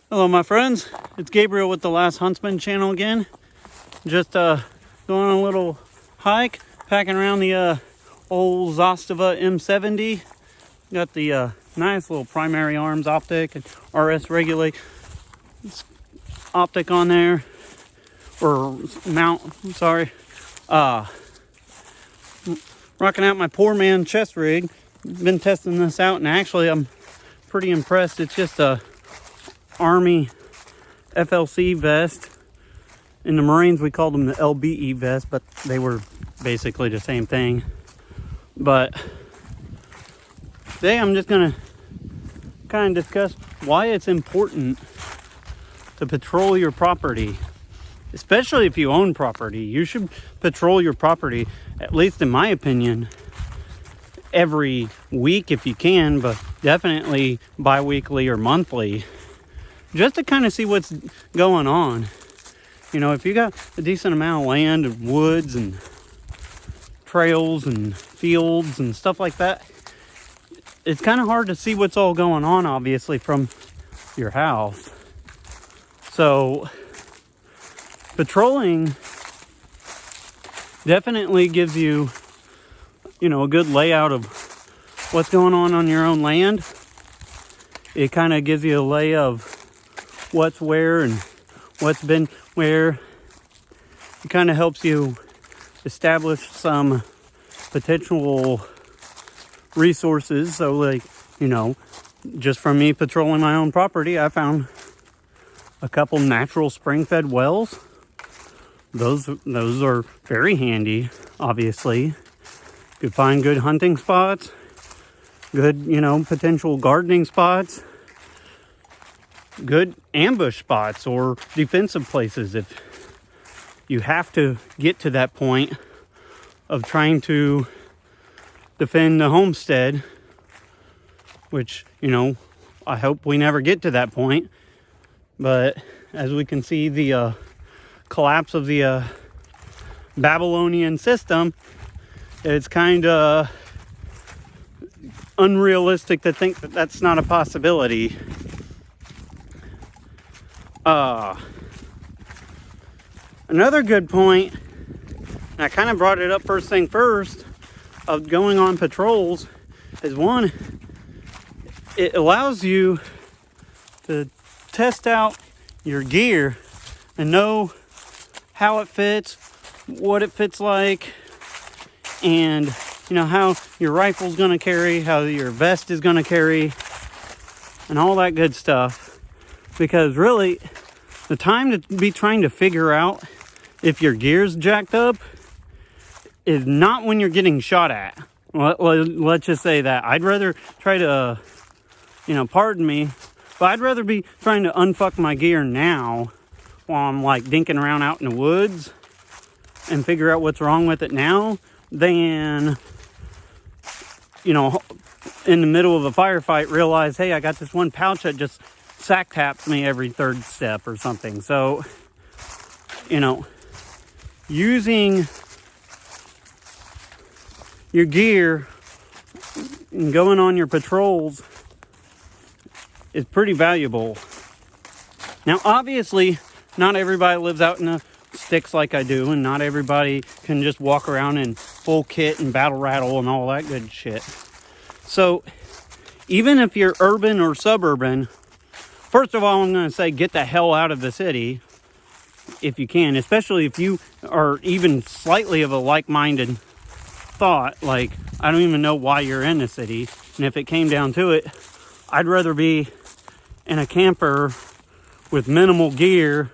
Hello my friends, it's Gabriel with the Last Huntsman channel again. Just going on a little hike, packing around the old Zostava M70. Got the nice little primary arms optic and RS regulate optic on there, or mount, I'm sorry. Rocking out my poor man chest rig. Been testing this out and actually I'm pretty impressed. It's just a Army FLC vest. In the Marines we called them the LBE vest, but they were basically the same thing. But today I'm just gonna kind of discuss why it's important to patrol your property. Especially if you own property, you should patrol your property, at least in my opinion, every week if you can, but definitely bi-weekly or monthly, just to kind of see what's going on. You know, if you got a decent amount of land and woods and trails and fields and stuff like that, it's kind of hard to see what's all going on, obviously, from your house. So patrolling definitely gives you, you know, a good layout of what's going on your own land. It kind of gives you a lay of what's where and what's been where. It kind of helps you establish some potential resources. So, like, you know, just from me patrolling my own property, I found a couple natural spring-fed wells. Those are very handy, obviously. You could find good hunting spots, good, you know, potential gardening spots, good ambush spots or defensive places if you have to get to that point of trying to defend the homestead, which, you know, I hope we never get to that point. But as we can see, the collapse of the Babylonian system, it's kind of unrealistic to think that that's not a possibility. Another good point, and I kind of brought it up first thing first, of going on patrols, is one, it allows you to test out your gear and know how it fits, what it fits like, and, you know, how your rifle's going to carry, how your vest is going to carry, and all that good stuff. Because really, the time to be trying to figure out if your gear's jacked up is not when you're getting shot at. Let's just say that. I'd rather try to, you know, pardon me, but I'd rather be trying to unfuck my gear now while I'm like dinking around out in the woods and figure out what's wrong with it now than, you know, in the middle of a firefight realize, hey, I got this one pouch that just sack taps me every third step or something. So, you know, using your gear and going on your patrols is pretty valuable. Now, obviously, not everybody lives out in the sticks like I do, and not everybody can just walk around in full kit and battle rattle and all that good shit. So, even if you're urban or suburban, first of all, I'm going to say get the hell out of the city if you can, especially if you are even slightly of a like-minded thought, like, I don't even know why you're in the city, and if it came down to it, I'd rather be in a camper with minimal gear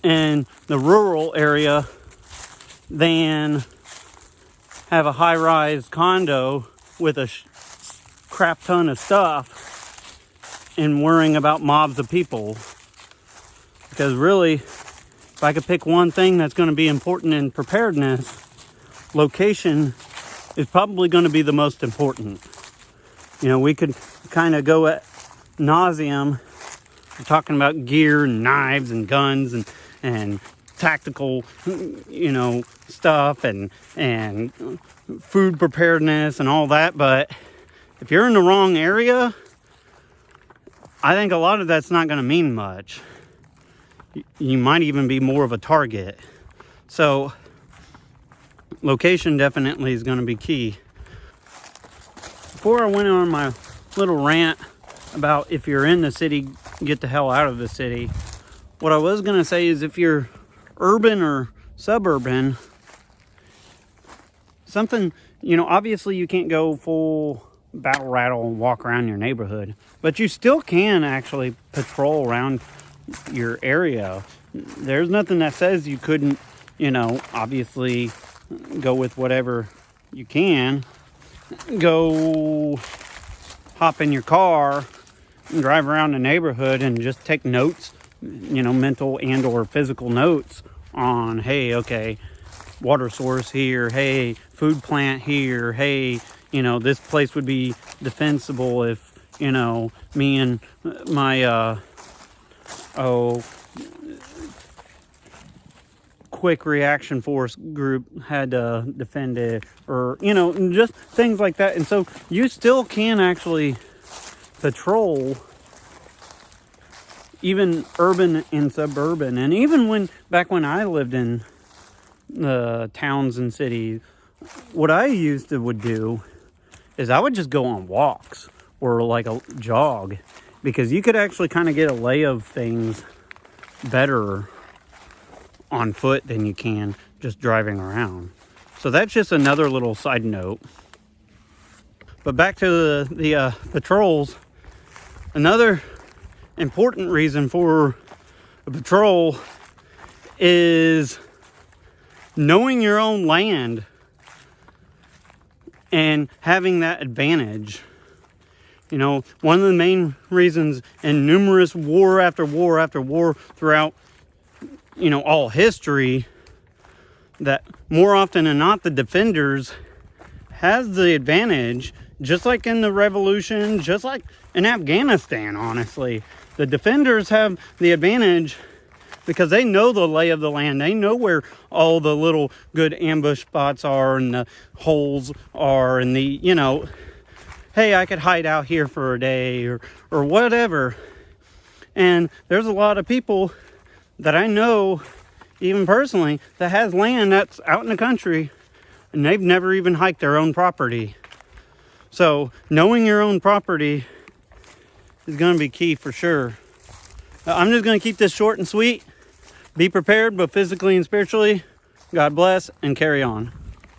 in the rural area than have a high-rise condo with a crap ton of stuff and worrying about mobs of people. Because really, if I could pick one thing that's going to be important in preparedness, location is probably going to be the most important. You know, we could kind of go at nauseum talking about gear and knives and guns and tactical, you know, stuff and food preparedness and all that. But if you're in the wrong area, I think a lot of that's not going to mean much. You might even be more of a target. So location definitely is going to be key. Before I went on my little rant about if you're in the city, get the hell out of the city, what I was going to say is if you're urban or suburban, something, obviously you can't go full battle rattle and walk around your neighborhood, but you still can actually patrol around your area. There's nothing that says you couldn't, obviously go with whatever you can. Go hop in your car and drive around the neighborhood and just take notes, mental and or physical notes on, hey, okay, water source here, hey, food plant here, hey, this place would be defensible if, me and my, quick reaction force group had to defend it, or, just things like that. And so you still can actually patrol even urban and suburban. And even back when I lived in the towns and cities, what I would do is I would just go on walks or like a jog, because you could actually kind of get a lay of things better on foot than you can just driving around. So that's just another little side note. But back to the patrols. Another important reason for a patrol is knowing your own land and having that advantage. One of the main reasons in numerous war after war after war throughout, all history, that more often than not, the defenders has the advantage, just like in the revolution, just like in Afghanistan, honestly. The defenders have the advantage because they know the lay of the land. They know where all the little good ambush spots are and the holes are and the, hey, I could hide out here for a day or whatever. And there's a lot of people that I know, even personally, that has land that's out in the country and they've never even hiked their own property. So knowing your own property is going to be key for sure. I'm just going to keep this short and sweet. Be prepared, both physically and spiritually. God bless, and carry on.